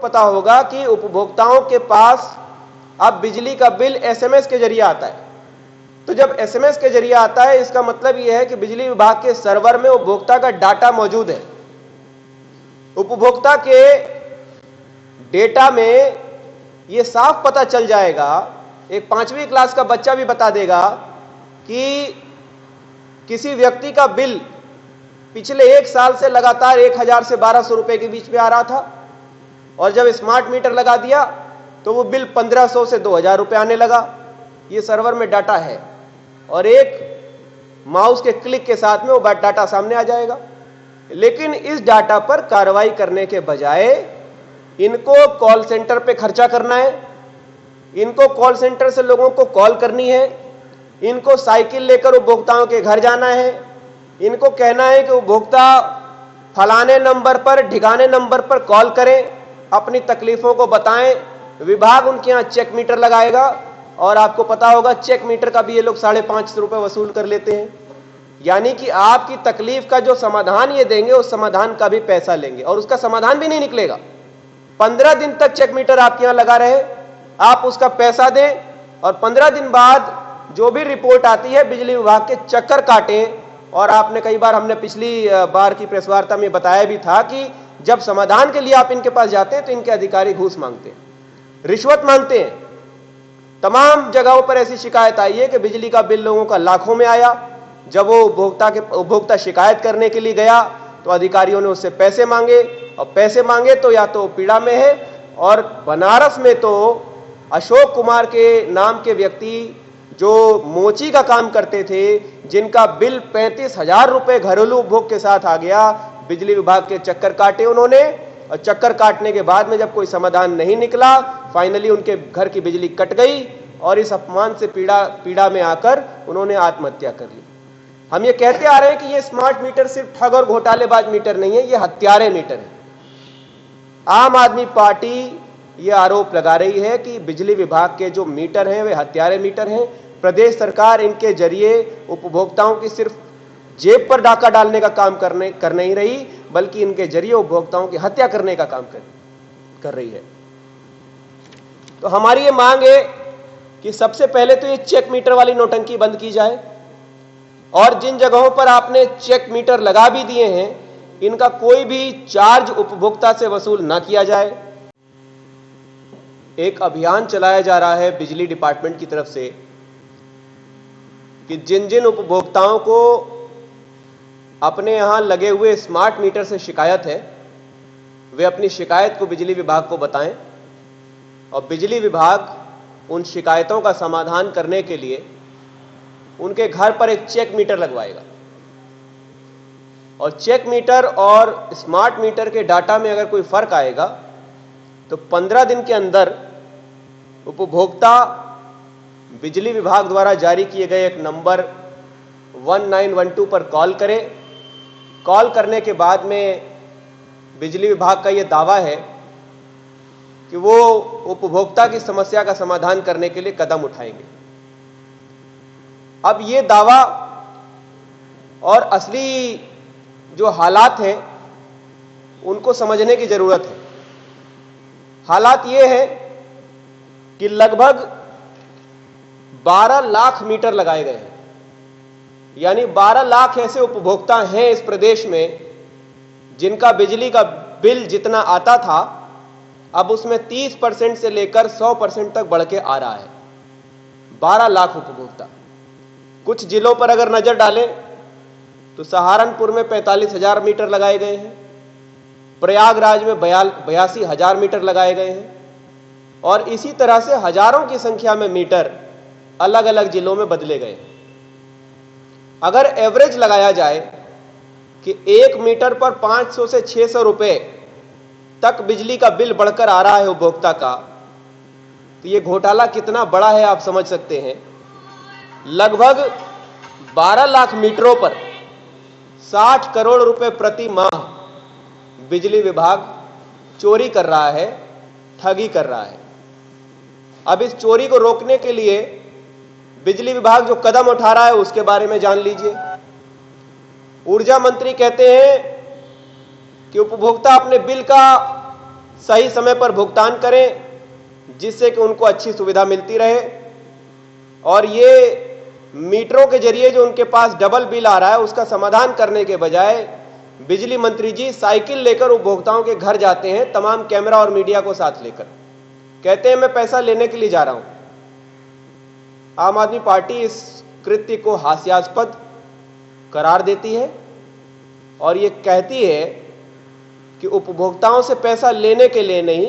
पता होगा कि उपभोक्ताओं के पास अब बिजली का बिल एसएमएस के जरिए आता है। तो जब एसएमएस के जरिए आता है, इसका मतलब यह है कि बिजली विभाग के सर्वर में उपभोक्ता का डाटा मौजूद है। उपभोक्ता के डेटा में यह साफ पता चल जाएगा, एक 5वीं क्लास का बच्चा भी बता देगा कि किसी व्यक्ति का बिल पिछले 1 साल से लगातार 1000 से 1200 रुपए के बीच में आ रहा था, और जब स्मार्ट मीटर लगा दिया तो वो बिल 1500 से 2000 रुपए आने लगा। ये सर्वर में डाटा है और एक माउस के क्लिक के साथ में वो डाटा सामने आ जाएगा। लेकिन इस डाटा पर कार्रवाई करने के बजाय इनको कॉल सेंटर पे खर्चा करना है, इनको कॉल सेंटर से लोगों को कॉल करनी है, इनको साइकिल लेकर उपभोक्ताओं के घर जाना है, इनको कहना है कि उपभोक्ता फलाने नंबर पर ढिकाने नंबर पर कॉल करें, अपनी तकलीफों को बताएं, विभाग उनके यहां चेक मीटर लगाएगा। और आपको पता होगा चेक मीटर का भी ये लोग 550 रुपए वसूल कर लेते हैं। यानी कि आपकी तकलीफ का जो समाधान ये देंगे उस समाधान का भी पैसा लेंगे, और उसका समाधान भी नहीं निकलेगा। 15 दिन तक चेक मीटर आपके यहां लगा रहे, आप उसका पैसा दें, और 15 दिन बाद जो भी रिपोर्ट आती है बिजली विभाग के चक्कर काटें। और आपने कई बार, हमने पिछली बार की प्रेस वार्ता में बताया भी था कि जब समाधान के लिए आप इनके पास जाते हैं तो इनके अधिकारी घूस मांगते हैं, रिश्वत मांगते हैं। तमाम जगहों पर ऐसी शिकायत आई है कि बिजली का बिल लोगों का लाखों में आया। जब वो उपभोक्ता शिकायत करने के लिए गया तो अधिकारियों ने उससे पैसे मांगे, और पैसे मांगे तो या तो पीड़ा में है। और बनारस में तो अशोक कुमार के नाम के व्यक्ति जो मोची का काम करते थे, जिनका बिल 35,000 रुपए घरेलू उपभोग के साथ आ गया, बिजली विभाग के चक्कर काटे उन्होंने। और चक्कर काटने के बाद में जब कोई समाधान नहीं निकला, फाइनली उनके घर की बिजली कट गई, और इस अपमान से पीड़ा में आकर उन्होंने आत्महत्या कर ली। हम ये कहते आ रहे हैं कि ये स्मार्ट मीटर सिर्फ ठग और घोटालेबाज मीटर नहीं है, ये हत्यारे मीटर है। आम आदमी पार्टी ये आरोप लगा रही है कि बिजली विभाग के जो मीटर हैं वे हत्यारे मीटर हैं। प्रदेश सरकार इनके जरिए उपभोक्ताओं की सिर्फ जेब पर डाका डालने का काम कर नहीं रही, बल्कि इनके जरिए उपभोक्ताओं की हत्या करने का काम कर रही है। तो हमारी ये मांग है कि सबसे पहले तो ये चेक मीटर वाली नौटंकी बंद की जाए, और जिन जगहों पर आपने चेक मीटर लगा भी दिए हैं इनका कोई भी चार्ज उपभोक्ता से वसूल ना किया जाए। एक अभियान चलाया जा रहा है बिजली डिपार्टमेंट की तरफ से कि जिन जिन उपभोक्ताओं को अपने यहां लगे हुए स्मार्ट मीटर से शिकायत है, वे अपनी शिकायत को बिजली विभाग को बताएं, और बिजली विभाग उन शिकायतों का समाधान करने के लिए उनके घर पर एक चेक मीटर लगवाएगा। और चेक मीटर और स्मार्ट मीटर के डाटा में अगर कोई फर्क आएगा तो 15 दिन के अंदर उपभोक्ता बिजली विभाग द्वारा जारी किए गए एक नंबर 1912 पर कॉल करें। कॉल करने के बाद में बिजली विभाग का यह दावा है कि वो उपभोक्ता की समस्या का समाधान करने के लिए कदम उठाएंगे। अब ये दावा और असली जो हालात हैं उनको समझने की जरूरत है। हालात ये है कि लगभग 12 लाख मीटर लगाए गए हैं, यानी 12 लाख ऐसे उपभोक्ता हैं इस प्रदेश में जिनका बिजली का बिल जितना आता था अब उसमें 30% से लेकर 100% तक बढ़ के आ रहा है। 12 लाख उपभोक्ता। कुछ जिलों पर अगर नजर डालें तो सहारनपुर में 45,000 मीटर लगाए गए हैं, प्रयागराज में 82,000 मीटर लगाए गए हैं, और इसी तरह से हजारों की संख्या में मीटर अलग अलग जिलों में बदले गए। अगर एवरेज लगाया जाए कि 1 मीटर पर 500 से 600 रुपए तक बिजली का बिल बढ़कर आ रहा है उपभोक्ता का, तो यह घोटाला कितना बड़ा है आप समझ सकते हैं। लगभग 12 लाख मीटरों पर 60 करोड़ रुपए प्रति माह बिजली विभाग चोरी कर रहा है, ठगी कर रहा है। अब इस चोरी को रोकने के लिए बिजली विभाग जो कदम उठा रहा है उसके बारे में जान लीजिए। ऊर्जा मंत्री कहते हैं कि उपभोक्ता अपने बिल का सही समय पर भुगतान करें, जिससे कि उनको अच्छी सुविधा मिलती रहे। और ये मीटरों के जरिए जो उनके पास डबल बिल आ रहा है, उसका समाधान करने के बजाय बिजली मंत्री जी साइकिल लेकर उपभोक्ताओं के घर जाते हैं, तमाम कैमरा और मीडिया को साथ लेकर, कहते हैं मैं पैसा लेने के लिए जा रहा हूं। आम आदमी पार्टी इस कृत्य को हास्यास्पद करार देती है और ये कहती है कि उपभोक्ताओं से पैसा लेने के लिए नहीं,